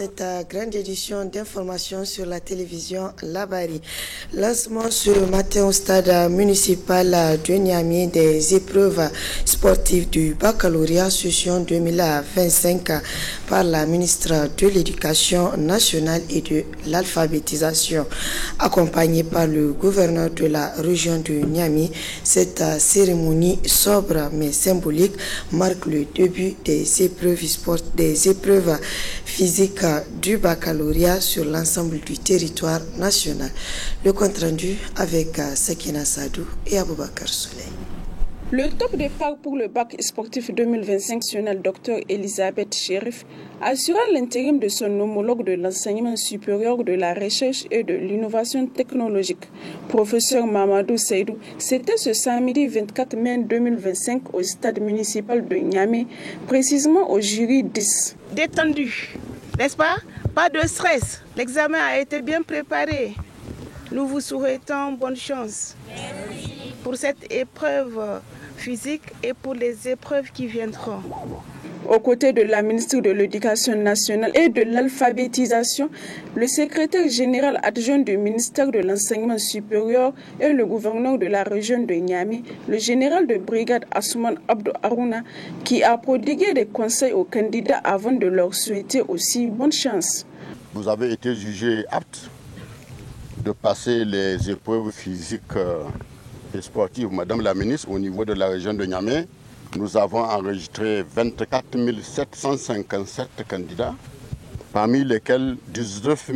cette grande édition d'information sur la télévision Labari. Lancement ce matin au stade municipal de Niamey des épreuves sportives du baccalauréat session 2025 par la ministre de l'Éducation nationale et de l'alphabétisation. Accompagnée par le gouverneur de la région de Niamey, cette cérémonie sobre mais symbolique marque le début des épreuves physiques du baccalauréat sur l'ensemble du territoire national. Le compte rendu avec Sakina Sadou et Aboubakar Soleil. Le top départ pour le bac sportif 2025 national Dr Elisabeth Chérif assura l'intérim de son homologue de l'enseignement supérieur de la recherche et de l'innovation technologique, professeur Mamadou Seydou. C'était ce samedi 24 mai 2025 au stade municipal de Niamey, précisément au jury 10. Détendu, n'est-ce pas? Pas de stress. L'examen a été bien préparé. Nous vous souhaitons bonne chance pour cette épreuve physique et pour les épreuves qui viendront. Aux côtés de la ministre de l'Éducation nationale et de l'alphabétisation, le secrétaire général adjoint du ministère de l'Enseignement supérieur et le gouverneur de la région de Niamey, le général de brigade Assouman Abdou Harouna, qui a prodigué des conseils aux candidats avant de leur souhaiter aussi bonne chance. Vous avez été jugé apte de passer les épreuves physiques et sportives, Madame la ministre, au niveau de la région de Niamey. Nous avons enregistré 24 757 candidats, parmi lesquels 19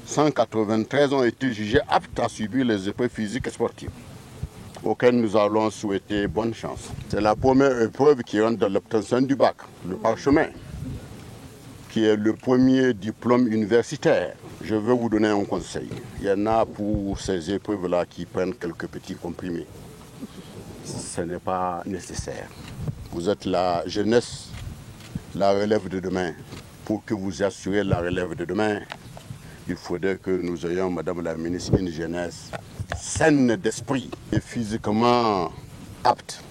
193 ont été jugés aptes à subir les épreuves physiques et sportives, auxquelles nous allons souhaiter bonne chance. C'est la première épreuve qui rentre dans l'obtention du bac, le parchemin, qui est le premier diplôme universitaire. Je veux vous donner un conseil. Il y en a pour ces épreuves-là qui prennent quelques petits comprimés. Ce n'est pas nécessaire. Vous êtes la jeunesse, la relève de demain. Pour que vous assurez la relève de demain, il faudrait que nous ayons, Madame la ministre, une jeunesse saine d'esprit et physiquement apte.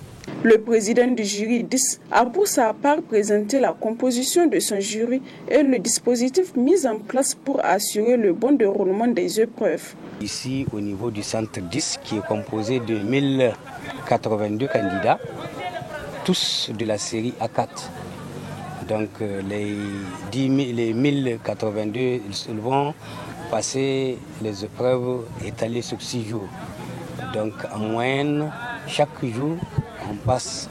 Le président du jury 10 a pour sa part présenté la composition de son jury et le dispositif mis en place pour assurer le bon déroulement des épreuves. Ici, au niveau du centre 10, qui est composé de 1082 candidats, tous de la série A4. Donc les 1082 ils vont passer les épreuves étalées sur 6 jours. Donc en moyenne, chaque jour, on passe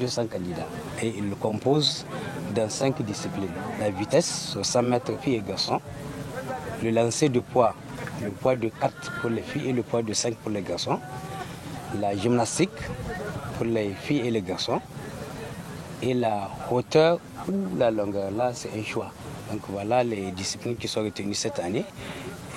200 candidats et ils le composent dans 5 disciplines. La vitesse sur 100 mètres filles et garçons, le lancer de poids, le poids de 4 pour les filles et le poids de 5 pour les garçons, la gymnastique pour les filles et les garçons et la hauteur ou la longueur. Là, c'est un choix. Donc voilà les disciplines qui sont retenues cette année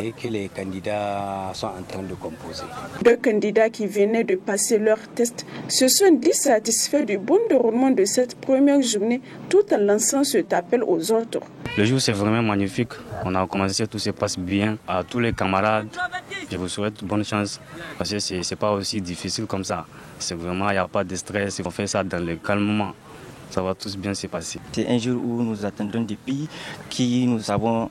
et que les candidats sont en train de composer. 2 candidats qui venaient de passer leur test se sont dit satisfaits du bon déroulement de cette première journée tout en lançant cet appel aux autres. Le jour c'est vraiment magnifique. On a commencé, tout se passe bien. À tous les camarades, je vous souhaite bonne chance parce que c'est pas aussi difficile comme ça. C'est vraiment, il n'y a pas de stress, on fait ça dans le calmement. Ça va tous bien se passer. C'est un jour où nous attendons des pays qui nous avons,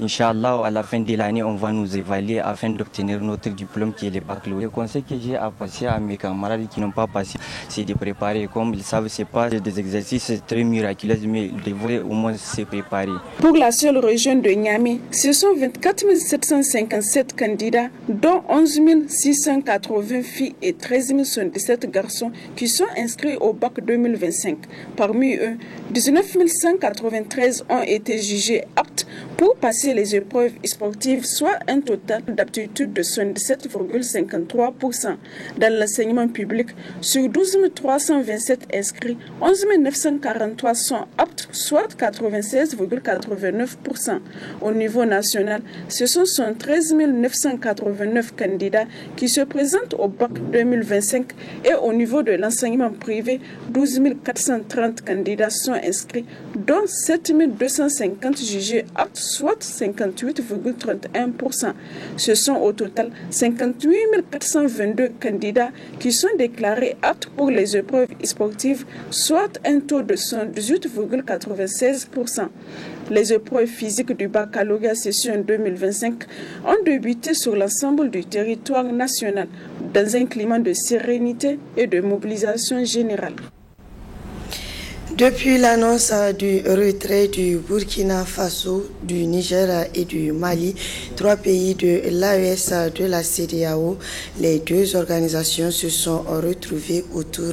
Inch'Allah, à la fin de l'année, on va nous évaluer afin d'obtenir notre diplôme qui est le baccalauréat. Le conseil que j'ai à passer à mes camarades qui n'ont pas passé, c'est de préparer. Comme ils savent, ce n'est pas des exercices très miraculeux, mais ils devraient au moins se préparer. Pour la seule région de Niamey, ce sont 24 757 candidats, dont 11 680 filles et 13 077 garçons qui sont inscrits au bac 2025. Parmi eux, 19 193 ont été jugés aptes pour passer les épreuves sportives, soit un total d'aptitude de 77,53%. Dans l'enseignement public, sur 12 327 inscrits, 11 943 sont aptes, soit 96,89%. Au niveau national, ce sont 13 989 candidats qui se présentent au bac 2025 et au niveau de l'enseignement privé, 12 430 candidats sont inscrits, dont 7 250 jugés aptes, soit 58,31%. Ce sont au total 58 422 candidats qui sont déclarés aptes pour les épreuves sportives, soit un taux de 118,96%. Les épreuves physiques du baccalauréat session 2025 ont débuté sur l'ensemble du territoire national dans un climat de sérénité et de mobilisation générale. Depuis l'annonce du retrait du Burkina Faso, du Niger et du Mali, 3 pays de l'AES de la CEDEAO, les 2 organisations se sont retrouvées autour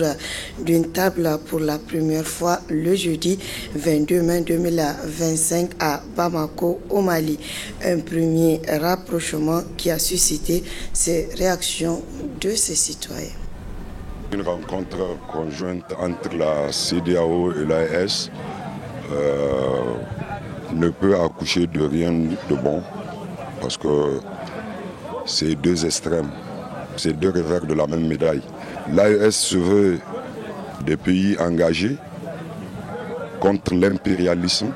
d'une table pour la première fois le jeudi 22 mai 2025 à Bamako, au Mali. Un premier rapprochement qui a suscité ces réactions de ces citoyens. Une rencontre conjointe entre la CEDEAO et l'AES ne peut accoucher de rien de bon parce que c'est 2 extrêmes, c'est 2 revers de la même médaille. L'AES se veut des pays engagés contre l'impérialisme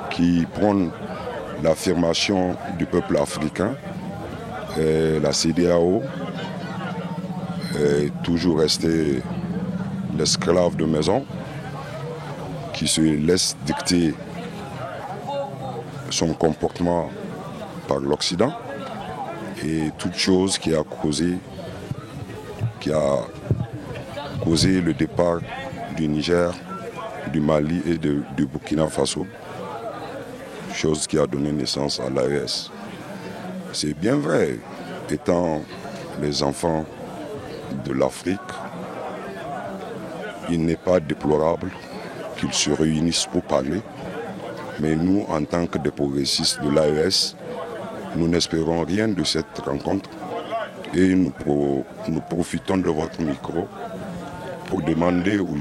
qui prône l'affirmation du peuple africain et la CEDEAO est toujours resté l'esclave de maison qui se laisse dicter son comportement par l'Occident et toute chose qui a causé le départ du Niger, du Mali et du Burkina Faso, chose qui a donné naissance à l'AES. C'est bien vrai, étant les enfants de l'Afrique, il n'est pas déplorable qu'ils se réunissent pour parler, mais nous, en tant que des progressistes de l'AES, nous n'espérons rien de cette rencontre et nous profitons de votre micro pour demander aux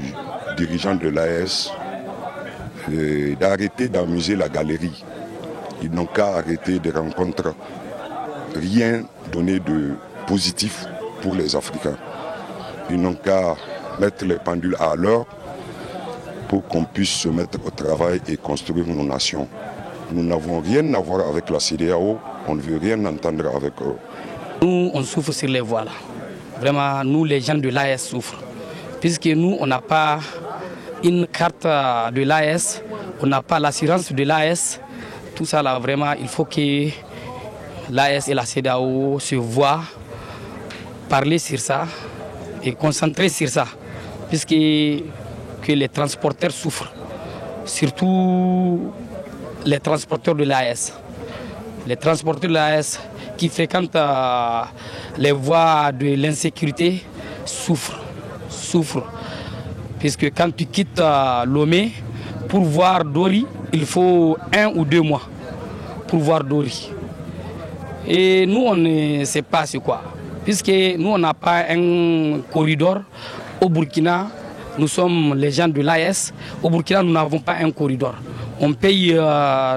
dirigeants de l'AES d'arrêter d'amuser la galerie. Ils n'ont qu'à arrêter des rencontres, rien donné de positif pour les Africains. Ils n'ont qu'à mettre les pendules à l'heure pour qu'on puisse se mettre au travail et construire nos nations. Nous n'avons rien à voir avec la CEDEAO, on ne veut rien entendre avec eux. Nous, on souffre sur les voies là. Vraiment, nous, les gens de l'AES souffrent. Puisque nous, on n'a pas une carte de l'AES, on n'a pas l'assurance de l'AES. Tout ça là, vraiment, il faut que l'AES et la CEDEAO se voient, parler sur ça et concentrer sur ça, puisque que les transporteurs souffrent, surtout les transporteurs de l'AES. Les transporteurs de l'AES qui fréquentent les voies de l'insécurité souffrent, puisque quand tu quittes Lomé pour voir Dori, il faut 1 ou 2 mois pour voir Dori. Et nous, on ne sait pas c'est quoi. Puisque nous, on n'a pas un corridor. Au Burkina, nous sommes les gens de l'AES. Au Burkina, nous n'avons pas un corridor. On paye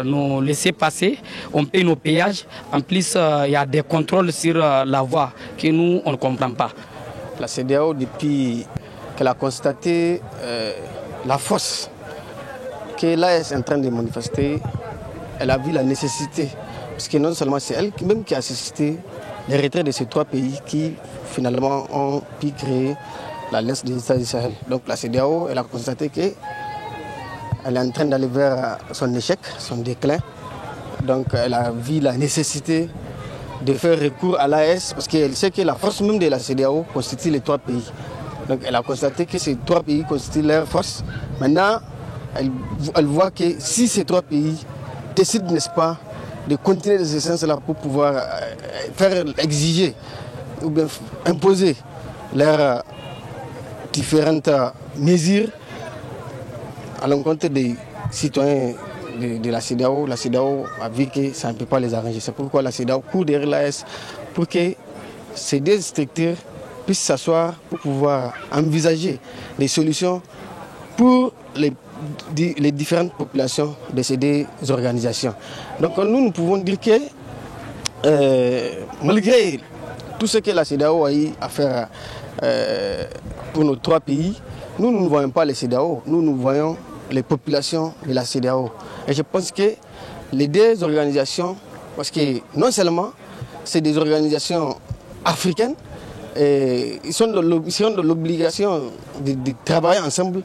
nos laissez-passer, on paye nos péages. En plus, il y a des contrôles sur la voie que nous, on ne comprend pas. La CEDEAO, depuis qu'elle a constaté la force que l'AES est en train de manifester, elle a vu la nécessité. Parce que non seulement c'est elle même qui a suscité les retraits de ces 3 pays qui finalement ont pu créer l'Alliance des États du Sahel. Donc la CEDEAO, elle a constaté qu'elle est en train d'aller vers son échec, son déclin. Donc elle a vu la nécessité de faire recours à l'AES parce qu'elle sait que la force même de la CEDEAO constitue les 3 pays. Donc elle a constaté que ces 3 pays constituent leur force. Maintenant, elle voit que si ces 3 pays décident, n'est-ce pas, de continuer dans ce sens-là pour pouvoir faire exiger ou bien imposer leurs différentes mesures à l'encontre des citoyens de la CEDEAO. La CEDEAO a vu que ça ne peut pas les arranger. C'est pourquoi la CEDEAO court derrière l'AES pour que ces 2 structures puissent s'asseoir pour pouvoir envisager des solutions pour les différentes populations de ces 2 organisations. Donc nous pouvons dire que malgré tout ce que la CEDEAO a eu à faire pour nos 3 pays, nous ne voyons pas les CEDEAO, nous voyons les populations de la CEDEAO. Et je pense que les deux organisations, parce que non seulement c'est des organisations africaines, et ils sont de l'obligation de travailler ensemble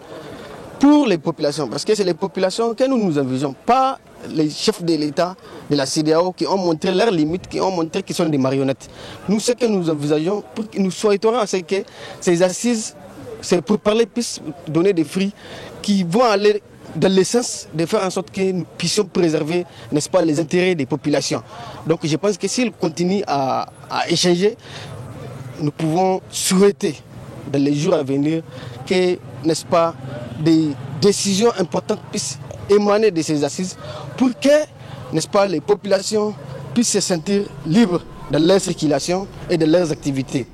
pour les populations, parce que c'est les populations que nous envisageons, pas les chefs de l'État, de la CEDEAO qui ont montré leurs limites, qui ont montré qu'ils sont des marionnettes. Nous, ce que nous envisageons, nous souhaiterons, c'est que ces assises, c'est pour parler, puissent donner des fruits qui vont aller dans l'essence de faire en sorte que nous puissions préserver, n'est-ce pas, les intérêts des populations. Donc je pense que s'ils continuent à échanger, nous pouvons souhaiter dans les jours à venir que, n'est-ce pas, des décisions importantes puissent émaner de ces assises pour que, n'est-ce pas, les populations puissent se sentir libres de leur circulation et de leurs activités.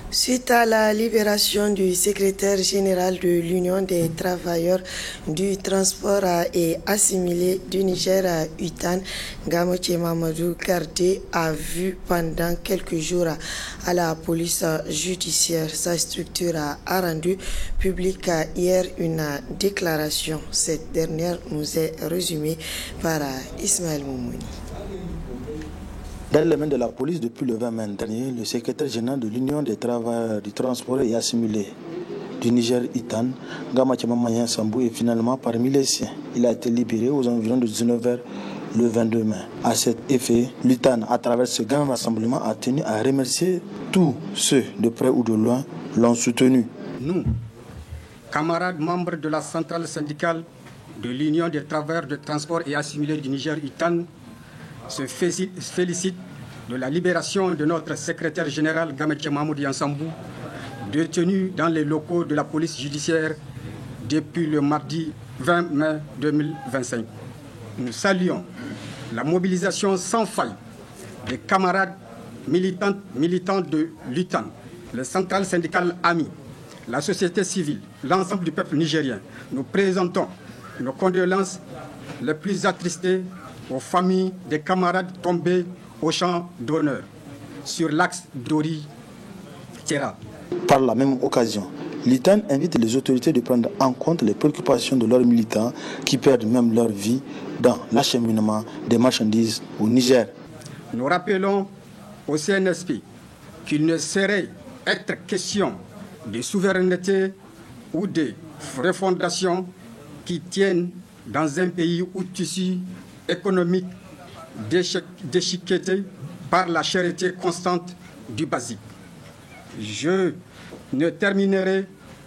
Suite à la libération du secrétaire général de l'Union des travailleurs du transport et assimilé du Niger, UTAN, Gamoche Mamadou Kardé, a vu pendant quelques jours à la police judiciaire. Sa structure a rendu publique hier une déclaration. Cette dernière nous est résumée par Ismaël Moumouni. Dans les mains de la police depuis le 20 mai dernier, le secrétaire général de l'Union des travailleurs du transport et assimilé du Niger, UTAN, Gamoche Mamadou Sambou, est finalement parmi les siens. Il a été libéré aux environs de 19h le 22 mai. À cet effet, l'UTAN, à travers ce grand rassemblement, a tenu à remercier tous ceux de près ou de loin l'ont soutenu. Nous, camarades membres de la centrale syndicale de l'Union des travailleurs de transport et assimilés du Niger, UTAN, se félicite de la libération de notre secrétaire général Gamoche Mamadou Sambou, détenu dans les locaux de la police judiciaire depuis le mardi 20 mai 2025. Nous saluons la mobilisation sans faille des camarades militants de l'UTAN, les centrales syndicales amies, la société civile, l'ensemble du peuple nigérien. Nous présentons nos condoléances les plus attristées aux familles des camarades tombés au champ d'honneur sur l'axe Dori-Terra. Par la même occasion, l'UTAN invite les autorités de prendre en compte les préoccupations de leurs militants qui perdent même leur vie dans l'acheminement des marchandises au Niger. Nous rappelons au CNSP qu'il ne saurait être question de souveraineté ou de refondation qui tiennent dans un pays où tissu économique déchiqueté par la cherté constante du basique. Je ne terminerai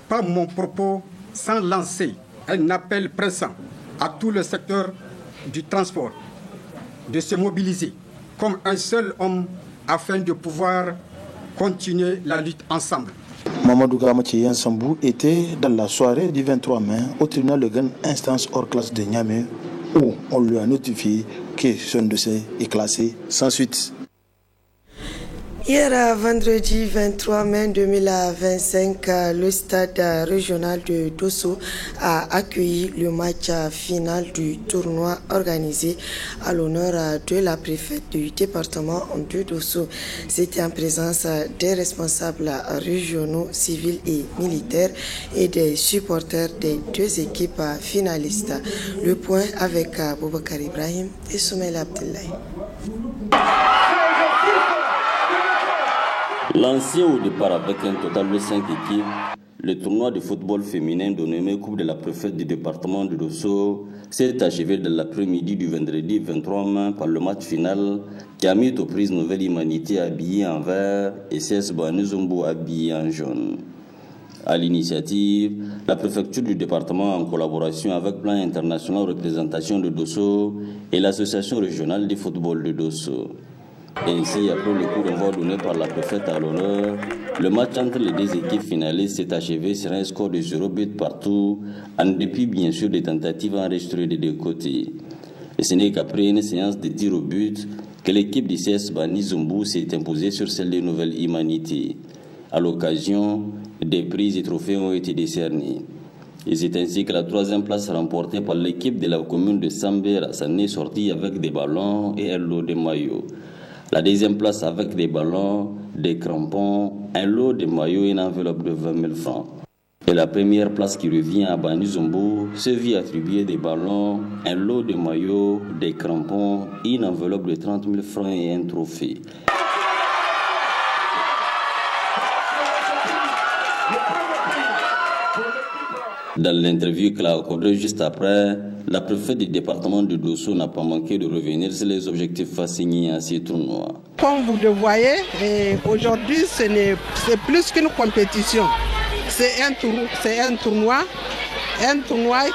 pas mon propos sans lancer un appel pressant à tout le secteur du transport de se mobiliser comme un seul homme afin de pouvoir continuer la lutte ensemble. Mamadou Gamoche Sambou était dans la soirée du 23 mai au tribunal de grande instance hors classe de Niamey, où on lui a notifié que son dossier est classé sans suite. Hier, vendredi 23 mai 2025, le stade régional de Dosso a accueilli le match final du tournoi organisé à l'honneur de la préfète du département de Dosso. C'était en présence des responsables régionaux, civils et militaires et des supporters des deux équipes finalistes. Le point avec Boubacar Ibrahim et Soumaïl Abdoulaye. Lancé au départ avec un total de 5 équipes, le tournoi de football féminin dénommé Coupe de la préfète du département de Dosso s'est achevé de l'après-midi du vendredi 23 mai par le match final qui a mis aux prises Nouvelle Humanité habillée en vert et CS Banizumbu habillée en jaune. À l'initiative, la préfecture du département en collaboration avec Plan International Représentation de Dosso et l'association régionale du football de Dosso. Ainsi, après le coup d'envoi donné par la préfète à l'honneur, le match entre les deux équipes finalistes s'est achevé sur un score de 0 but partout, en dépit bien sûr des tentatives enregistrées des deux côtés. Et ce n'est qu'après une séance de tirs au but que l'équipe du CS Banizumbu s'est imposée sur celle de Nouvelle Humanité. À l'occasion, des prix et trophées ont été décernés. Et c'est ainsi que la troisième place remportée par l'équipe de la commune de Sambera s'en est sortie avec des ballons et un lot de maillots. La deuxième place avec des ballons, des crampons, un lot de maillots et une enveloppe de 20 000 francs. Et la première place qui revient à Bani Zombo se vit attribuer des ballons, un lot de maillots, des crampons, une enveloppe de 30 000 francs et un trophée. Dans l'interview qu'elle a accordée juste après, la préfète du département de Dosso n'a pas manqué de revenir sur les objectifs assignés à ces tournois. Comme vous le voyez, aujourd'hui, c'est plus qu'une compétition. C'est un tournoi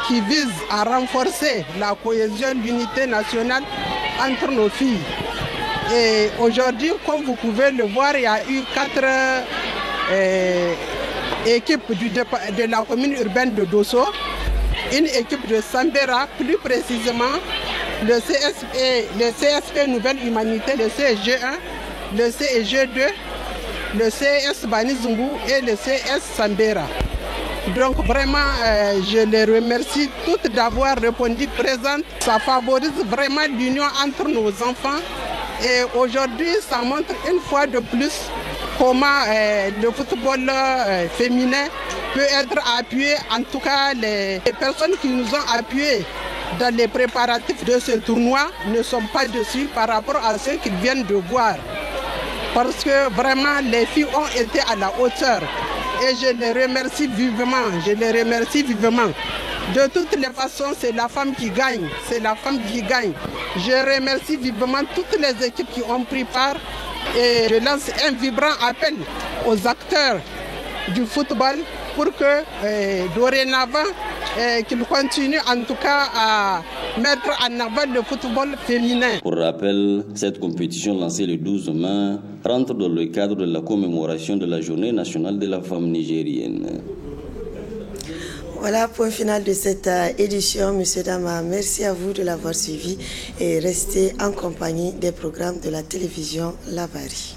qui vise à renforcer la cohésion, l'unité nationale entre nos filles. Et aujourd'hui, comme vous pouvez le voir, il y a eu 4 équipes de la commune urbaine de Dosso, une équipe de Sambera, plus précisément le CSP Nouvelle Humanité, le CSG1, le CSG2, le CS Bani Zumbu et le CS Sambera. Donc vraiment, je les remercie toutes d'avoir répondu présentes. Ça favorise vraiment l'union entre nos enfants. Et aujourd'hui, ça montre une fois de plus comment le football féminin peut être appuyé. En tout cas, les personnes qui nous ont appuyés dans les préparatifs de ce tournoi ne sont pas dessus par rapport à ce qu'ils viennent de voir. Parce que vraiment, les filles ont été à la hauteur. Et je les remercie vivement, De toutes les façons, c'est la femme qui gagne, Je remercie vivement toutes les équipes qui ont pris part et je lance un vibrant appel aux acteurs du football pour que dorénavant, qu'ils continuent en tout cas à mettre en avant le football féminin. Pour rappel, cette compétition lancée le 12 mai rentre dans le cadre de la commémoration de la Journée nationale de la femme nigérienne. Voilà, point final de cette édition. Monsieur Dama, merci à vous de l'avoir suivi et restez en compagnie des programmes de la télévision Labari.